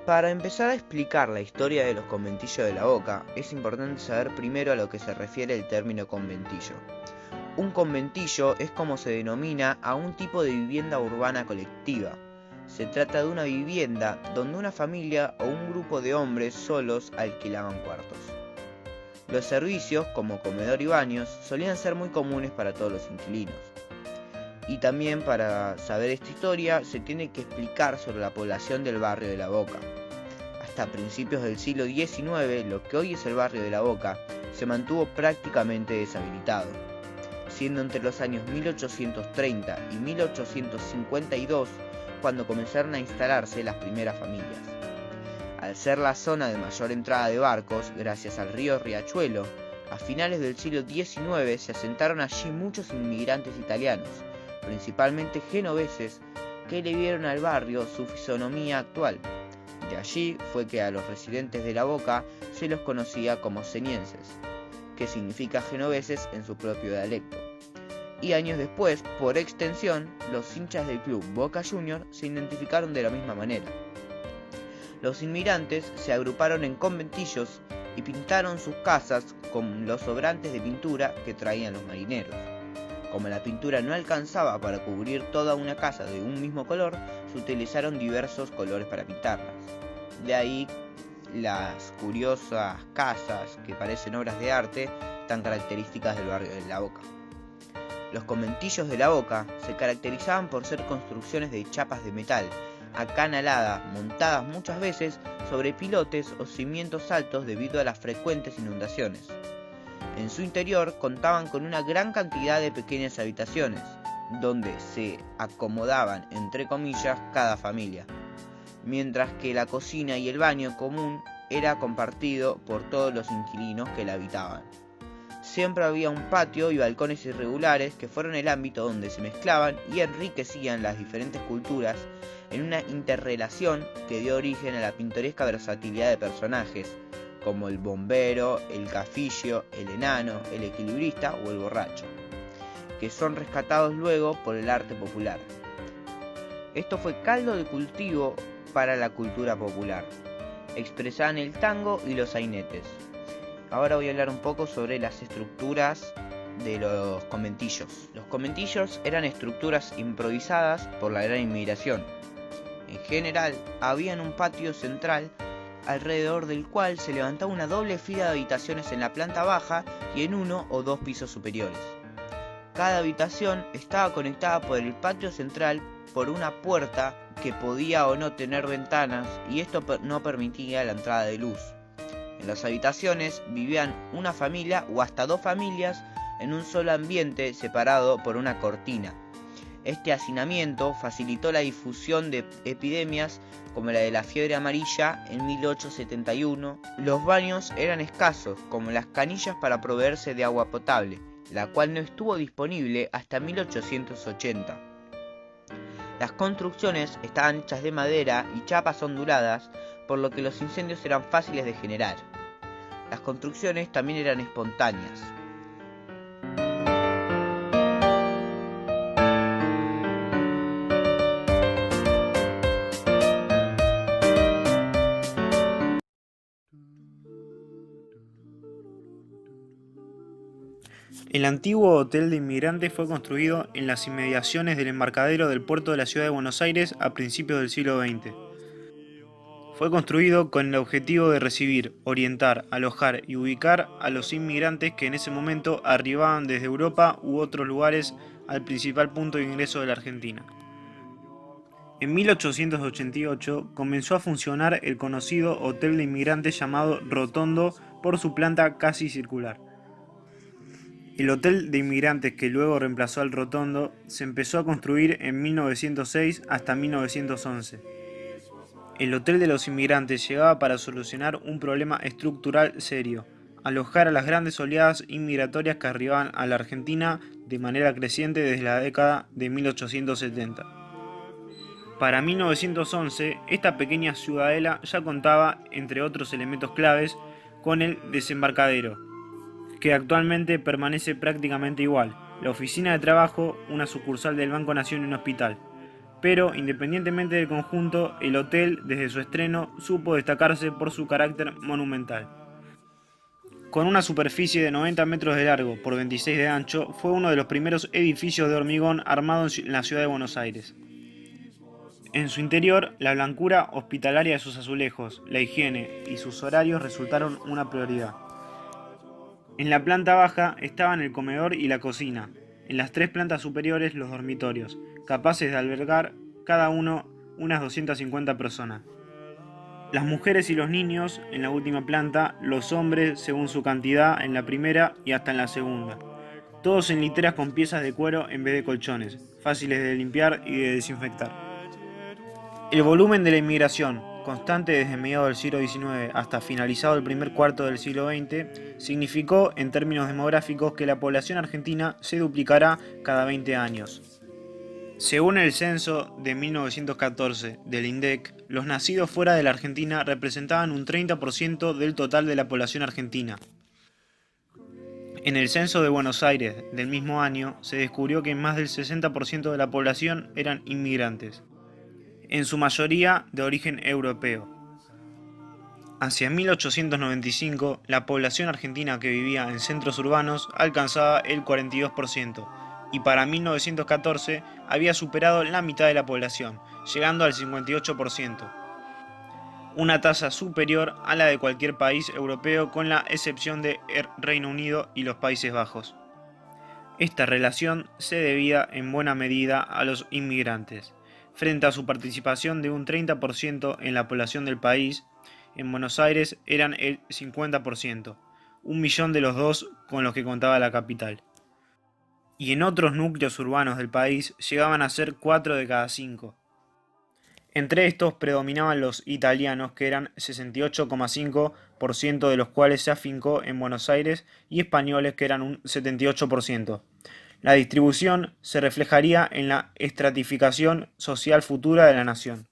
Para empezar a explicar la historia de los conventillos de La Boca, es importante saber primero a lo que se refiere el término conventillo. Un conventillo es como se denomina a un tipo de vivienda urbana colectiva. Se trata de una vivienda donde una familia o un grupo de hombres solos alquilaban cuartos. Los servicios, como comedor y baños, solían ser muy comunes para todos los inquilinos. Y también para saber esta historia se tiene que explicar sobre la población del barrio de La Boca. Hasta principios del siglo XIX, lo que hoy es el barrio de La Boca, se mantuvo prácticamente deshabilitado, siendo entre los años 1830 y 1852 cuando comenzaron a instalarse las primeras familias. Al ser la zona de mayor entrada de barcos, gracias al río Riachuelo, a finales del siglo XIX se asentaron allí muchos inmigrantes italianos, principalmente genoveses, que le dieron al barrio su fisonomía actual. De allí fue que a los residentes de La Boca se los conocía como senienses, que significa genoveses en su propio dialecto. Y años después, por extensión, los hinchas del club Boca Juniors se identificaron de la misma manera. Los inmigrantes se agruparon en conventillos y pintaron sus casas con los sobrantes de pintura que traían los marineros. Como la pintura no alcanzaba para cubrir toda una casa de un mismo color, se utilizaron diversos colores para pintarlas. De ahí las curiosas casas que parecen obras de arte tan características del barrio de La Boca. Los conventillos de La Boca se caracterizaban por ser construcciones de chapas de metal, acanaladas, montadas muchas veces sobre pilotes o cimientos altos debido a las frecuentes inundaciones. En su interior contaban con una gran cantidad de pequeñas habitaciones, donde se acomodaban, entre comillas, cada familia, mientras que la cocina y el baño común era compartido por todos los inquilinos que la habitaban. Siempre había un patio y balcones irregulares que fueron el ámbito donde se mezclaban y enriquecían las diferentes culturas en una interrelación que dio origen a la pintoresca versatilidad de personajes, como el bombero, el cafillo, el enano, el equilibrista o el borracho, que son rescatados luego por el arte popular. Esto fue caldo de cultivo para la cultura popular, expresada en el tango y los sainetes. Ahora voy a hablar un poco sobre las estructuras de los conventillos. Los conventillos eran estructuras improvisadas por la gran inmigración. En general, había un patio central alrededor del cual se levantaba una doble fila de habitaciones en la planta baja y en uno o dos pisos superiores. Cada habitación estaba conectada por el patio central por una puerta que podía o no tener ventanas, y esto no permitía la entrada de luz. En las habitaciones vivían una familia o hasta dos familias en un solo ambiente separado por una cortina. Este hacinamiento facilitó la difusión de epidemias como la de la fiebre amarilla en 1871. Los baños eran escasos, como las canillas para proveerse de agua potable, la cual no estuvo disponible hasta 1880. Las construcciones estaban hechas de madera y chapas onduladas, por lo que los incendios eran fáciles de generar. Las construcciones también eran espontáneas. El antiguo hotel de inmigrantes fue construido en las inmediaciones del embarcadero del puerto de la ciudad de Buenos Aires a principios del siglo XX. Fue construido con el objetivo de recibir, orientar, alojar y ubicar a los inmigrantes que en ese momento arribaban desde Europa u otros lugares al principal punto de ingreso de la Argentina. En 1888 comenzó a funcionar el conocido hotel de inmigrantes llamado Rotondo por su planta casi circular. El hotel de inmigrantes, que luego reemplazó al Rotondo, se empezó a construir en 1906 hasta 1911. El hotel de los inmigrantes llegaba para solucionar un problema estructural serio: alojar a las grandes oleadas inmigratorias que arribaban a la Argentina de manera creciente desde la década de 1870. Para 1911, esta pequeña ciudadela ya contaba, entre otros elementos claves, con el desembarcadero, que actualmente permanece prácticamente igual, la oficina de trabajo, una sucursal del Banco Nación y un hospital. Pero, independientemente del conjunto, el hotel, desde su estreno, supo destacarse por su carácter monumental. Con una superficie de 90 metros de largo por 26 de ancho, fue uno de los primeros edificios de hormigón armados en la ciudad de Buenos Aires. En su interior, la blancura hospitalaria de sus azulejos, la higiene y sus horarios resultaron una prioridad. En la planta baja estaban el comedor y la cocina, en las 3 plantas superiores los dormitorios, capaces de albergar cada uno unas 250 personas. Las mujeres y los niños en la última planta, los hombres según su cantidad en la primera y hasta en la segunda. Todos en literas con piezas de cuero en vez de colchones, fáciles de limpiar y de desinfectar. El volumen de la inmigración, constante desde mediados del siglo XIX hasta finalizado el primer cuarto del siglo XX, significó en términos demográficos que la población argentina se duplicará cada 20 años. Según el censo de 1914 del INDEC, los nacidos fuera de la Argentina representaban un 30% del total de la población argentina. En el censo de Buenos Aires del mismo año se descubrió que más del 60% de la población eran inmigrantes, en su mayoría de origen europeo. Hacia 1895, la población argentina que vivía en centros urbanos alcanzaba el 42%, y para 1914 había superado la mitad de la población, llegando al 58%, una tasa superior a la de cualquier país europeo con la excepción de Reino Unido y los Países Bajos. Esta relación se debía en buena medida a los inmigrantes. Frente a su participación de un 30% en la población del país, en Buenos Aires eran el 50%, 1.000.000 de los 2 con los que contaba la capital. Y en otros núcleos urbanos del país llegaban a ser 4 de cada 5. Entre estos predominaban los italianos, que eran 68,5% de los cuales se afincó en Buenos Aires, y españoles, que eran un 78%. La distribución se reflejaría en la estratificación social futura de la nación.